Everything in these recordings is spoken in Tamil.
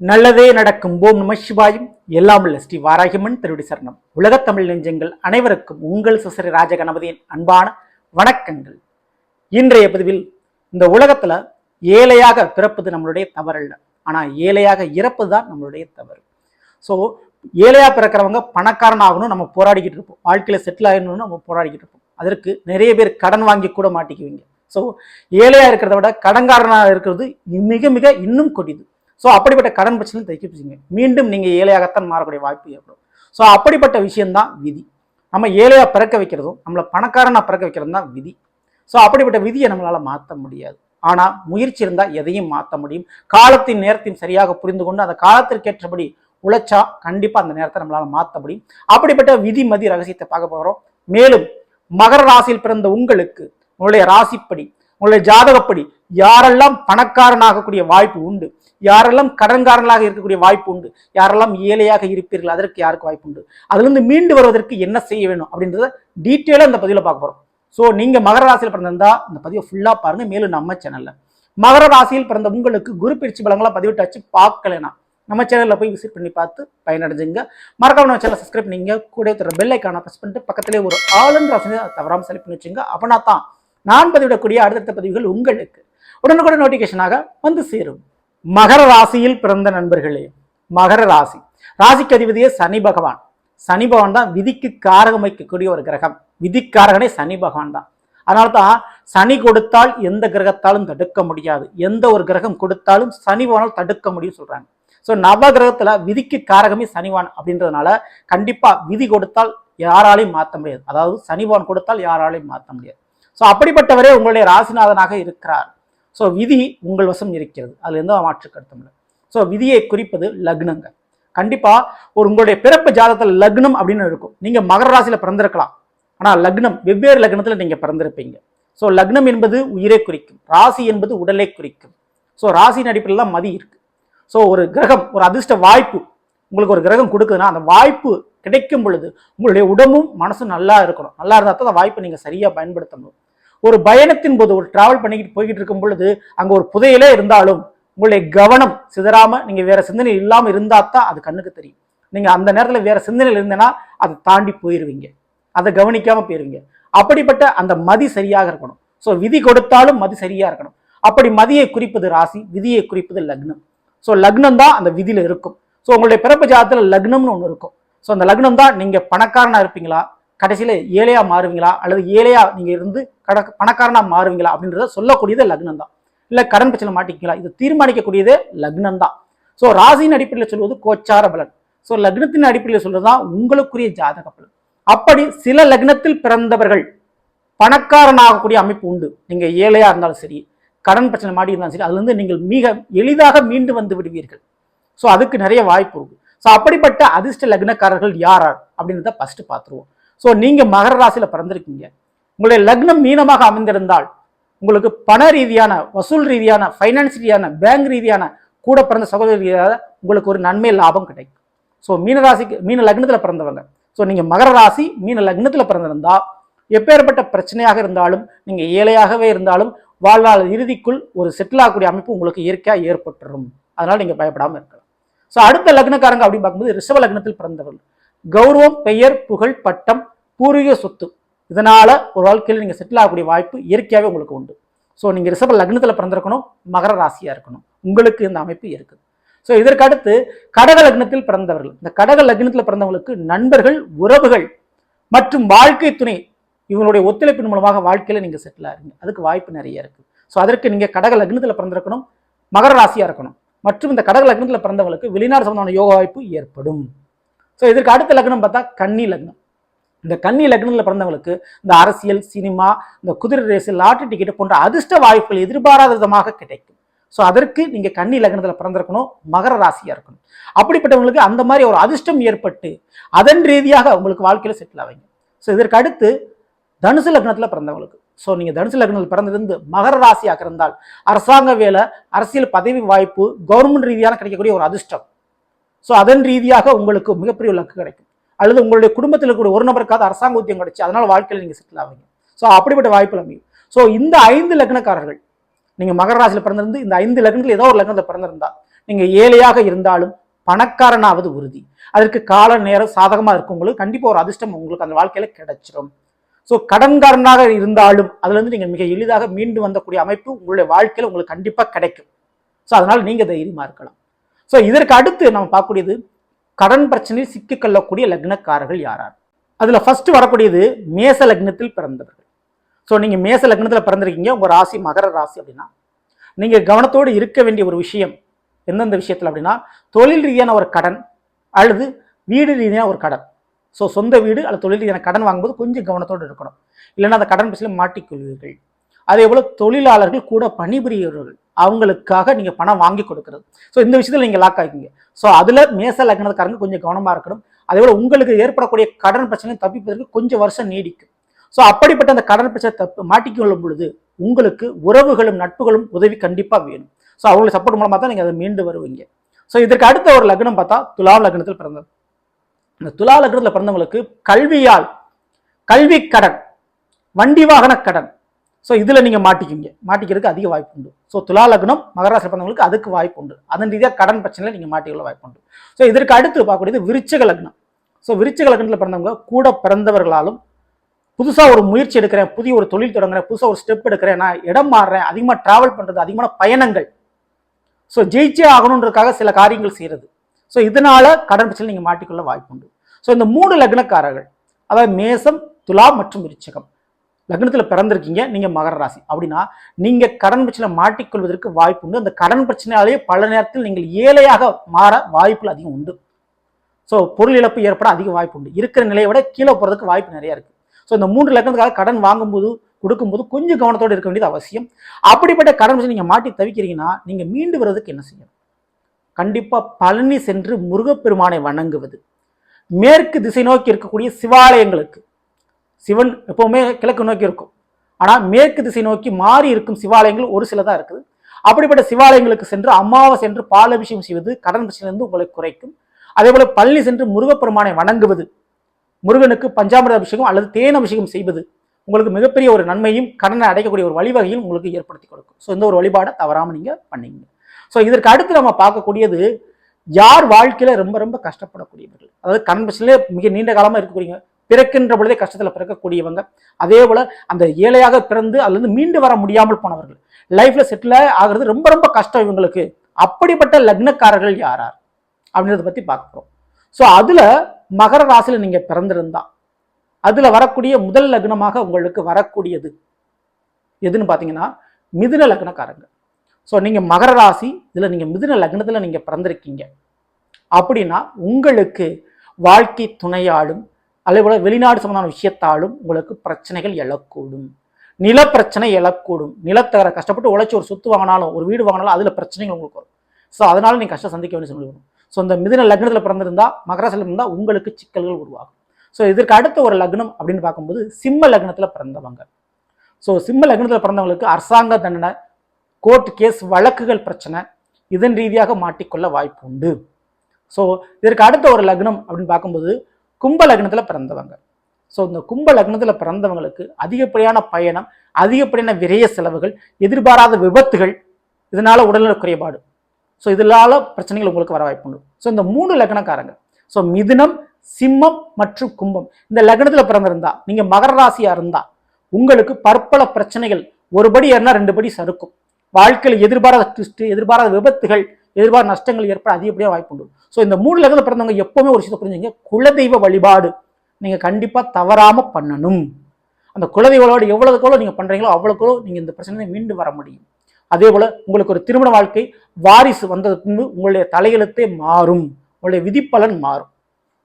நல்லதே நடக்கும். ஓம் நம சிவாயும். எல்லாம் உள்ள ஸ்ரீ வாராகியம்மன் திருவடி சரணம். உலகத் தமிழ் நெஞ்சங்கள் அனைவருக்கும் உங்கள் சுசரி ராஜகணபதியின் அன்பான வணக்கங்கள். இன்றைய பதிவில் இந்த உலகத்துல ஏழையாக பிறப்பது நம்மளுடைய தவறல்ல, ஆனா ஏழையாக இறப்பது தான் நம்மளுடைய தவறு. ஸோ ஏழையா பிறக்கிறவங்க பணக்காரன் ஆகணும் நம்ம போராடிக்கிட்டு இருப்போம், வாழ்க்கையில செட்டில் ஆகணும்னு நம்ம போராடிக்கிட்டு இருப்போம். அதற்கு நிறைய பேர் கடன் வாங்கி கூட மாட்டிக்குவீங்க. ஸோ ஏழையா இருக்கிறத விட கடன்காரனாக இருக்கிறது மிக மிக இன்னும் கொடிது. ஸோ அப்படிப்பட்ட கடன் பிரச்சனை தைக்கிப்பிச்சிங்க, மீண்டும் நீங்கள் ஏழையாகத்தான் மாறக்கூடிய வாய்ப்பு ஏற்படும். ஸோ அப்படிப்பட்ட விஷயம்தான் விதி. நம்ம ஏழையா பிறக்க வைக்கிறதும் நம்மளை பணக்காரனா பிறக்க வைக்கிறது தான் விதி. ஸோ அப்படிப்பட்ட விதியை நம்மளால மாற்ற முடியாது. ஆனால் முயற்சி இருந்தால் எதையும் மாற்ற முடியும். காலத்தின் நேரத்தையும் சரியாக புரிந்து கொண்டு அந்த காலத்திற்கேற்றபடி உழைச்சா கண்டிப்பாக அந்த நேரத்தை நம்மளால மாற்ற முடியும். அப்படிப்பட்ட விதி மதி ரகசியத்தை பார்க்க போகிறோம். மேலும் மகர ராசியில் பிறந்த உங்களுக்கு உங்களுடைய ராசிப்படி உங்களுடைய ஜாதகப்படி யாரெல்லாம் பணக்காரனாகக்கூடிய வாய்ப்பு உண்டு, யாரெல்லாம் கடன்காரர்களாக இருக்கக்கூடிய வாய்ப்பு உண்டு, யாரெல்லாம் ஏழையாக இருப்பீர்கள் அதற்கு யாருக்கு வாய்ப்பு உண்டு, அதுலேருந்து மீண்டு வருவதற்கு என்ன செய்ய வேணும் அப்படின்றத டீட்டெயிலாக இந்த பதிவில் பார்க்க போகிறோம். ஸோ நீங்கள் மகர ராசியில் பிறந்திருந்தா இந்த பதிவை ஃபுல்லாக பாருங்க. மேலும் நம்ம சேனலில் மகர ராசியில் பிறந்த உங்களுக்கு குரு பயிற்சி பலங்களாக பதிவிட்டாச்சு, பார்க்கலனா நம்ம சேனலில் போய் விசிட் பண்ணி பார்த்து பயனடைஞ்சுங்க. மறக்காம நம்ம சேனல் சப்ஸ்கிரைப் பண்ணிங்க, கூட தர பெல் ஐக்கான ப்ரெஸ் பண்ணிட்டு பக்கத்திலே ஒரு ஆளுன்ற ஆப்ஷனை தவறாமல் செலக்ட் பண்ணி வச்சுங்க. அப்படின்னா தான் நான் பதிவிடக்கூடிய அடுத்தடுத்த பதிவுகள் உங்களுக்கு உடனுக்குடன் நோட்டிபிகேஷனாக வந்து சேரும். மகர ராசியில் பிறந்த நண்பர்களே, மகர ராசி ராசிக்கு அதிபதியே சனி பகவான். சனி பகவான் தான் விதிக்கு காரகம் வைக்கக்கூடிய ஒரு கிரகம். விதிக்காரகனே சனி பகவான் தான். அதனால தான் சனி கொடுத்தால் எந்த கிரகத்தாலும் தடுக்க முடியாது, எந்த ஒரு கிரகம் கொடுத்தாலும் சனி பகவானால் தடுக்க முடியும் சொல்றாங்க. ஸோ நவ கிரகத்துல விதிக்கு காரகமே சனிவான் அப்படின்றதுனால கண்டிப்பா விதி கொடுத்தால் யாராலையும் மாற்ற முடியாது, அதாவது சனிவான் கொடுத்தால் யாராலையும் மாற்ற முடியாது. ஸோ அப்படிப்பட்டவரே உங்களுடைய ராசிநாதனாக இருக்கிறார். ஸோ விதி உங்கள் வசம் இருக்கிறது, அதுல எந்த மாற்று கருத்தும் இல்லை. ஸோ விதியை குறிப்பது லக்னங்க. கண்டிப்பா ஒரு உங்களுடைய பிறப்பு ஜாதகத்தில் லக்னம் அப்படின்னு இருக்கும். நீங்க மகர ராசியில பிறந்திருக்கலாம், ஆனா லக்னம் வெவ்வேறு லக்னத்துல நீங்க பிறந்திருப்பீங்க. ஸோ லக்னம் என்பது உயிரை குறிக்கும், ராசி என்பது உடலை குறிக்கும். ஸோ ராசியின் அடிப்படையில் தான் மதி இருக்கு. ஸோ ஒரு கிரகம் ஒரு அதிர்ஷ்ட வாய்ப்பு உங்களுக்கு ஒரு கிரகம் கொடுக்குதுன்னா அந்த வாய்ப்பு கிடைக்கும் பொழுது உங்களுடைய உடம்பும் மனசும் நல்லா இருக்கணும். நல்லா இருந்தால் தான் அந்த வாய்ப்பை நீங்க சரியா பயன்படுத்தணும். ஒரு பயணத்தின் போது ஒரு டிராவல் பண்ணிக்கிட்டு போய்கிட்டு இருக்கும் பொழுது அங்க ஒரு புதையலே இருந்தாலும் உங்களுடைய கவனம் சிதறாம நீங்க வேற சிந்தனை இல்லாம இருந்தா தான் அது கண்ணுக்கு தெரியும். நீங்க அந்த நேரத்துல வேற சிந்தனையில் இருந்தேன்னா அதை தாண்டி போயிருவீங்க, அதை கவனிக்காம போயிருவீங்க. அப்படிப்பட்ட அந்த மதி சரியாக இருக்கணும். ஸோ விதி கொடுத்தாலும் மதி சரியா இருக்கணும். அப்படி மதியை குறிப்பது ராசி, விதியை குறிப்பது லக்னம். ஸோ லக்னம் தான் அந்த விதியில இருக்கும். ஸோ உங்களுடைய பிறப்பு ஜாதகத்துல லக்னம்னு ஒன்று இருக்கும். ஸோ அந்த லக்னம் தான் நீங்க பணக்காரனா இருப்பீங்களா, கடைசியில ஏழையா மாறுவீங்களா, அல்லது ஏழையா நீங்க இருந்து பணக்காரனா மாறுவீங்களா அப்படின்றத சொல்லக்கூடியது லக்னம் தான். இல்ல கடன் பிரச்சனை மாட்டிக்கீங்களா, இது தீர்மானிக்கக்கூடியதே லக்னம் தான். ஸோ ராசியின் அடிப்படையில் சொல்வது கோச்சார பலன். ஸோ லக்னத்தின் அடிப்படையில் சொல்றதுதான் உங்களுக்குரிய ஜாதக பலன். அப்படி சில லக்னத்தில் பிறந்தவர்கள் பணக்காரனாகக்கூடிய அமைப்பு உண்டு. நீங்க ஏழையா இருந்தாலும் சரி, கடன் பிரச்சனை மாட்டி இருந்தாலும் சரி, அதுல இருந்து நீங்கள் மிக எளிதாக மீண்டு வந்து விடுவீர்கள். ஸோ அதுக்கு நிறைய வாய்ப்பு இருக்கு. ஸோ அப்படிப்பட்ட அதிர்ஷ்ட லக்னக்காரர்கள் யார் அப்படின்றத ஃபர்ஸ்ட் பார்த்துருவோம். ஸோ நீங்க மகர ராசியில பிறந்திருக்கீங்க, உங்களுடைய லக்னம் மீனமாக அமைந்திருந்தால் உங்களுக்கு பண ரீதியான, வசூல் ரீதியான, ஃபைனான்ஸ் ரீதியான, பேங்க் ரீதியான, கூட பிறந்த சகோதர ரீதியாக உங்களுக்கு ஒரு நன்மை லாபம் கிடைக்கும். ஸோ மீன ராசிக்கு மீன லக்னத்துல பிறந்தவங்க, ஸோ நீங்க மகர ராசி மீன லக்னத்துல பிறந்திருந்தா எப்பேற்பட்ட பிரச்சனையாக இருந்தாலும், நீங்க ஏழையாகவே இருந்தாலும் வாழ்நாள் இறுதிக்குள் ஒரு செட்டில் ஆகக்கூடிய அமைப்பு உங்களுக்கு இயற்கையாக ஏற்பட்டுரும். அதனால நீங்க பயப்படாம இருக்கலாம். ஸோ அடுத்த லக்னக்காரங்க அப்படின்னு பார்க்கும்போது ரிஷப லக்னத்தில் பிறந்தவர்கள், கௌரவம், பெயர், புகழ், பட்டம், பூர்வீக சொத்து, இதனால ஒரு வாழ்க்கையில் நீங்க செட்டில் ஆகக்கூடிய வாய்ப்பு இயற்கையாகவே உங்களுக்கு உண்டு. ஸோ நீங்க ரிஷப லக்னத்தில் பிறந்திருக்கணும், மகர ராசியா இருக்கணும், உங்களுக்கு இந்த அமைப்பு இருக்குது. ஸோ இதற்கு அடுத்து கடக லக்னத்தில் பிறந்தவர்கள், இந்த கடக லக்னத்தில் பிறந்தவங்களுக்கு நண்பர்கள், உறவுகள் மற்றும் வாழ்க்கை துணை இவங்களுடைய ஒத்துழைப்பின் மூலமாக வாழ்க்கையில நீங்க செட்டில் ஆகுங்க, அதுக்கு வாய்ப்பு நிறைய இருக்கு. ஸோ அதற்கு நீங்க கடக லக்னத்தில் பிறந்திருக்கணும், மகர ராசியா இருக்கணும். மற்றும் இந்த கடக லக்னத்தில் பிறந்தவங்களுக்கு வெளிநாடு சம்பந்தமான யோக வாய்ப்பு ஏற்படும். ஸோ இதற்கு அடுத்த லக்னம் பார்த்தா கன்னி லக்னம். இந்த கன்னி லக்னத்தில் பிறந்தவங்களுக்கு இந்த அரசியல், சினிமா, இந்த குதிரை ரேஸ், லாட்டரி டிக்கெட் போன்ற அதிர்ஷ்ட வாய்ப்புகள் எதிர்பாராத விதமாக கிடைக்கும். ஸோ அதற்கு நீங்க கன்னி லக்னத்தில் பிறந்திருக்கணும், மகர ராசியா இருக்கணும். அப்படிப்பட்டவங்களுக்கு அந்த மாதிரி ஒரு அதிர்ஷ்டம் ஏற்பட்டு அதன் ரீதியாக உங்களுக்கு வாழ்க்கையில செட்டில் ஆவீங்க. ஸோ இதற்கு அடுத்து தனுசு லக்னத்துல பிறந்தவங்களுக்கு, ஸோ நீங்க தனுசு லக்னத்தில் பிறந்திருந்து மகர ராசியாக இருந்தால் அரசாங்க வேலை, அரசியல் பதவி வாய்ப்பு, கவர்மெண்ட் ரீதியான கிடைக்கக்கூடிய ஒரு அதிர்ஷ்டம். ஸோ அதன் ரீதியாக உங்களுக்கு மிகப்பெரிய லக்கு கிடைக்கும். அல்லது உங்களுடைய குடும்பத்தில் இருக்கக்கூடிய ஒரு நபருக்காவது அரசாங்க உத்தியம் கிடைச்சு அதனால வாழ்க்கையில் நீங்க செட்டில் ஆவீங்க. ஸோ அப்படிப்பட்ட வாய்ப்புகள் அமையும். ஸோ இந்த 5 லக்னக்காரர்கள் நீங்க மகர ராசியில் பிறந்திருந்து இந்த 5 லக்னத்தில் ஏதோ ஒரு லக்னத்தில் பிறந்திருந்தா நீங்க ஏழையாக இருந்தாலும் பணக்காரனாவது உறுதி. அதற்கு கால நேரம் சாதகமா இருக்கவங்களுக்கு கண்டிப்பா ஒரு அதிர்ஷ்டம் உங்களுக்கு அந்த வாழ்க்கையில கிடைச்சிடும். ஸோ கடன்காரனாக இருந்தாலும் அதுல இருந்து நீங்க மிக எளிதாக மீண்டு வந்தக்கூடிய அமைப்பு உங்களுடைய வாழ்க்கையில உங்களுக்கு கண்டிப்பா கிடைக்கும். ஸோ அதனால நீங்க தைரியமா இருக்கலாம். ஸோ இதற்கு அடுத்து நம்ம பார்க்கக்கூடியது கடன் பிரச்சனையில் சிக்கிக்கொள்ளக்கூடிய லக்னக்காரர்கள் யாரார். அதுல ஃபர்ஸ்ட் வரக்கூடியது மேச லக்னத்தில் பிறந்தவர்கள். ஸோ நீங்க மேச லக்னத்தில் பிறந்திருக்கீங்க, உங்க ராசி மகர ராசி அப்படின்னா நீங்க கவனத்தோடு இருக்க வேண்டிய ஒரு விஷயம் எந்தெந்த விஷயத்துல அப்படின்னா, தொழில் ரீதியான ஒரு கடன் அல்லது வீடு ரீதியான ஒரு கடன். ஸோ சொந்த வீடு அல்லது தொழில் ரீதியான கடன் வாங்கும்போது கொஞ்சம் கவனத்தோடு இருக்கணும், இல்லைன்னா அந்த கடன் பிரச்சனை மாட்டிக்கொள்வீர்கள். அதே போல தொழிலாளர்கள் கூட பணிபுரியவர்கள் அவங்களுக்காக நீங்க பணம் வாங்கி கொடுக்கிறது. ஸோ இந்த விஷயத்துல நீங்க லாக் ஆகிங்க. ஸோ அதுல மேச லக்னக்காரங்க கொஞ்சம் கவனமா இருக்கணும். அதே போல உங்களுக்கு ஏற்படக்கூடிய கடன் பிரச்சனை தப்பிப்பதற்கு கொஞ்சம் வருஷம் நீடிக்கும். ஸோ அப்படிப்பட்ட அந்த கடன் பிரச்சனை மாட்டிக்கொள்ளும் பொழுது உங்களுக்கு உறவுகளும் நட்புகளும் உதவி கண்டிப்பா வேணும். ஸோ அவங்களுக்கு சப்போர்ட் மூலமா தான் நீங்க அதை மீண்டு வருவீங்க. ஸோ இதற்கு அடுத்த ஒரு லக்னம் பார்த்தா துலா லக்னத்தில் பிறந்தது. இந்த துலா லக்னத்தில் பிறந்தவங்களுக்கு கல்வியால் கல்வி கடன், வண்டி வாகன கடன், ஸோ இதுல நீங்க மாட்டிக்கிறதுக்கு அதிக வாய்ப்பு உண்டு. ஸோ துலா லக்னம் மகராசி பிறந்தவங்களுக்கு அதுக்கு வாய்ப்பு உண்டு. அதன் ரீதியாக கடன் பிரச்சனையில நீங்க மாட்டிக்கொள்ள வாய்ப்பு உண்டு. ஸோ இதற்கு அடுத்து பார்க்கக்கூடியது விருச்சிக லக்னம். ஸோ விருச்சிக லக்னத்தில் பிறந்தவங்க கூட பிறந்தவர்களாலும் புதுசா ஒரு முயற்சி எடுக்கிறேன், புதிய ஒரு தொழில் தொடங்குறேன், புதுசா ஒரு ஸ்டெப் எடுக்கிறேன், நான் இடம் மாறுறேன், அதிகமா டிராவல் பண்றது, அதிகமான பயணங்கள், ஸோ ஜெயிச்சே ஆகணுன்றதுக்காக சில காரியங்கள் செய்யறது. ஸோ இதனால கடன் பிரச்சனை நீங்க மாட்டிக்கொள்ள வாய்ப்பு உண்டு. ஸோ இந்த 3 லக்னக்காரர்கள், அதாவது மேசம், துலா மற்றும் விருச்சிகம் லக்னத்துல பிறந்திருக்கீங்க, நீங்க மகர ராசி அப்படின்னா நீங்க கடன் பிரச்சனை மாட்டிக்கொள்வதற்கு வாய்ப்பு உண்டு. அந்த கடன் பிரச்சனையாலேயே பல நேரத்தில் நீங்கள் ஏழையாக மாற வாய்ப்புகள் அதிகம் உண்டு. ஸோ பொருள் இழப்பு ஏற்பட அதிக வாய்ப்பு உண்டு. இருக்கிற நிலையை விட கீழே போறதுக்கு வாய்ப்பு நிறைய இருக்கு. ஸோ இந்த 3 லக்னத்துக்காக கடன் வாங்கும்போது கொடுக்கும்போது கொஞ்சம் கவனத்தோடு இருக்க வேண்டியது அவசியம். அப்படிப்பட்ட கடன் பிரச்சனை நீங்க மாட்டி தவிக்கிறீங்கன்னா நீங்க மீண்டு வர்றதுக்கு என்ன செய்யணும்? கண்டிப்பா பழனி சென்று முருகப்பெருமானை வணங்குவது, மேற்கு திசை நோக்கி இருக்கக்கூடிய சிவாலயங்களுக்கு, சிவன் எப்பவுமே கிழக்கு நோக்கி இருக்கும், ஆனா மேற்கு திசை நோக்கி மாறி இருக்கும் சிவாலயங்கள் ஒரு சில தான் இருக்குது. அப்படிப்பட்ட சிவாலயங்களுக்கு சென்று அமாவாசை சென்று பாலாபிஷேகம் செய்வது கடன் பிரச்சனையிலிருந்து உங்களை குறைக்கும். அதே போல பழனி சென்று முருகப்பெருமானை வணங்குவது, முருகனுக்கு பஞ்சாமிர்த அபிஷேகம் அல்லது தேன் அபிஷேகம் செய்வது உங்களுக்கு மிகப்பெரிய ஒரு நன்மையும் கடனை அடைக்கக்கூடிய ஒரு வழிவகையும் உங்களுக்கு ஏற்படுத்தி கொடுக்கும். ஸோ இந்த ஒரு வழிபாடை தவறாம நீங்க பண்ணீங்க. ஸோ இதற்கு அடுத்து நம்ம பார்க்கக்கூடியது யார் வாழ்க்கையில ரொம்ப ரொம்ப கஷ்டப்படக்கூடியவர்கள், அதாவது கடன் பிரச்சனையிலே மிக நீண்ட காலமா இருக்கக்கூடியவங்க, பிறக்கின்ற பொழுதே கஷ்டத்துல பிறக்கக்கூடியவங்க, அதே போல அந்த ஏழையாக பிறந்து அதுல இருந்து மீண்டு வர முடியாமல் போனவர்கள், லைஃப்ல செட்டில் ஆகிறது ரொம்ப ரொம்ப கஷ்டம் இவங்களுக்கு. அப்படிப்பட்ட லக்னக்காரர்கள் யாரார் அப்படின்றத பத்தி பார்க்கிறோம். ஸோ அதுல மகர ராசியில நீங்க பிறந்திருந்தா அதுல வரக்கூடிய முதல் லக்னமாக உங்களுக்கு வரக்கூடியது எதுன்னு பாத்தீங்கன்னா மிதுன லக்னக்காரங்க. ஸோ நீங்க மகர ராசி, இதுல நீங்க மிதுன லக்னத்துல நீங்க பிறந்திருக்கீங்க அப்படின்னா உங்களுக்கு வாழ்க்கை துணையாலும் அதே போல வெளிநாடு சம்பந்தமான விஷயத்தாலும் உங்களுக்கு பிரச்சனைகள் எழக்கூடும். நில பிரச்சனை எழக்கூடும். நிலத்தகர கஷ்டப்பட்டு உழைச்சி ஒரு சொத்து வாங்கினாலும் ஒரு வீடு வாங்கினாலும் அதுல பிரச்சனைகள் உங்களுக்கு வரும். ஸோ அதனால நீங்க கஷ்டம் சந்திக்க வேண்டிய சொல்லி வரும். ஸோ இந்த மிதுன லக்னத்துல பிறந்திருந்தா மகராசியில் இருந்தா உங்களுக்கு சிக்கல்கள் உருவாகும். ஸோ இதற்கு அடுத்த ஒரு லக்னம் அப்படின்னு பார்க்கும்போது சிம்ம லக்னத்துல பிறந்தவங்க. ஸோ சிம்ம லக்னத்துல பிறந்தவங்களுக்கு அரசாங்க தண்டனை, கோர்ட் கேஸ், வழக்குகள் பிரச்சனை இதன் ரீதியாக மாட்டிக்கொள்ள வாய்ப்பு உண்டு. ஸோ இதற்கு அடுத்த ஒரு லக்னம் அப்படின்னு பார்க்கும்போது கும்ப லக்னத்துல பிறந்தவங்க. ஸோ இந்த கும்ப லக்னத்துல பிறந்தவங்களுக்கு அதிகப்படியான பயணம், அதிகப்படியான விரைய செலவுகள், எதிர்பாராத விபத்துகள், இதனால உடல்நல குறைபாடு, ஸோ இதனால பிரச்சனைகள் உங்களுக்கு வர வாய்ப்பு உண்டு. ஸோ இந்த 3 லக்னக்காரங்க, ஸோ மிதுனம், சிம்மம் மற்றும் கும்பம் இந்த லக்னத்துல பிறந்திருந்தா நீங்க மகர ராசியா இருந்தா உங்களுக்கு பற்பல பிரச்சனைகள், ஒரு படி ஏறினா 2 படி சறுக்கும். வாழ்க்கையில் எதிர்பாராத ட்விஸ்ட், எதிர்பாராத விபத்துகள், எதிர்பாராத நஷ்டங்கள் ஏற்பட அதிகப்படியாக வாய்ப்பு உண்டு. ஸோ இந்த 3 லக்னத்துல பிறந்தவங்க எப்பவுமே ஒரு விஷயத்தை புரிஞ்சுங்க, குலதெய்வ வழிபாடு நீங்க கண்டிப்பா தவறாம பண்ணணும். அந்த குலதெய்வ வழிபாடு எவ்வளவுக்கு நீங்க பண்றீங்களோ அவ்வளவுக்கு நீங்க இந்த பிரச்சனையை மீண்டு வர முடியும். அதே போல உங்களுக்கு ஒரு திருமண வாழ்க்கை வாரிசு வந்ததுக்கு முன்பு உங்களுடைய தலையெழுத்தே மாறும், உங்களுடைய விதிப்பலன் மாறும்.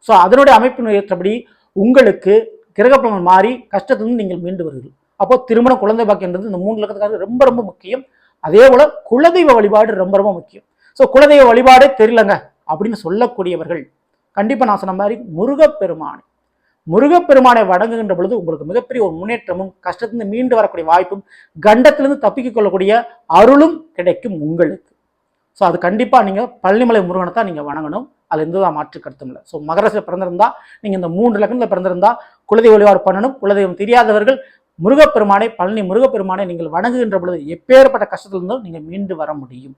ஸோ அதனுடைய அமைப்பின் ஏற்றபடி உங்களுக்கு கிரகப்பலன் மாறி கஷ்டத்திலிருந்து நீங்கள் மீண்டு வருவீர்கள். அப்போ திருமண குழந்தை பாக்கியன்றது இந்த 3 லக்னத்துக்காக ரொம்ப ரொம்ப முக்கியம். அதே போல குலதெய்வ வழிபாடு ரொம்ப ரொம்ப முக்கியம். ஸோ குலதெய்வ வழிபாடே தெரியலங்க அப்படின்னு சொல்லக்கூடியவர்கள் கண்டிப்பா நான் சொன்ன மாதிரி முருகப்பெருமானை வணங்குகின்ற பொழுது உங்களுக்கு மிகப்பெரிய ஒரு முன்னேற்றமும், கஷ்டத்திலிருந்து மீண்டு வரக்கூடிய வாய்ப்பும், கண்டத்திலிருந்து தப்பிக்க கொள்ளக்கூடிய அருளும் கிடைக்கும் உங்களுக்கு. ஸோ அது கண்டிப்பா நீங்க பழனிமலை முருகனை தான் நீங்க வணங்கணும். அது எந்ததான் மாற்று கருத்தும் இல்லை. ஸோ மகராசியில் பிறந்திருந்தா நீங்க இந்த 3 லக்னத்தில் பிறந்திருந்தா குலதெய்வ வழிபாடு பண்ணணும். குலதெய்வம் தெரியாதவர்கள் முருகப்பெருமானை, பழனி முருகப்பெருமானை நீங்கள் வணங்குகின்ற பொழுது எப்பேற்பட்ட கஷ்டத்திலிருந்தும் நீங்க மீண்டு வர முடியும்.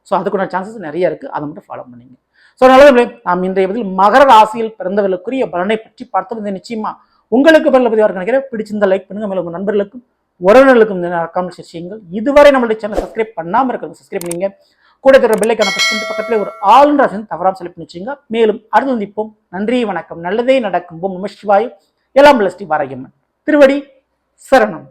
ஸோ அதுக்குள்ள சான்சஸ் நிறைய இருக்குது, அதை மட்டும் ஃபாலோ பண்ணிங்க. ஸோ நல்லது, நாம் இன்றைய பதில் மகர ராசியில் பிறந்தவர்களுக்குரிய பலனை பற்றி பார்த்தது. நிச்சயமா உங்களுக்கு பலனை பற்றி வர நினைக்கிறேன். பிடிச்சிருந்தா லைக் பண்ணுங்க, மேலும் உங்கள் நண்பர்களுக்கும் உறவினர்களுக்கும் கமெண்ட் செய்யுங்கள். இதுவரை நம்மளுடைய சேனல் சப்ஸ்கிரைப் பண்ணாமல் இருக்கிறது சப்ஸ்கிரைப் பண்ணிங்க, கூட தர பெல்லைக்கான பிரஸ் பண்ணிட்டு பக்கத்தில் ஒரு ஆளுன்ற ஆப்ஷன் தவறாமல் செலக்ட் பண்ணி வச்சுங்க. மேலும் அடுத்து சந்திப்போம். நன்றி, வணக்கம். நல்லதே நடக்கும். ஓம் நம சிவாய. எல்லாம் ஸ்ரீ வாராகியம்மன் திருவடி சரணம்.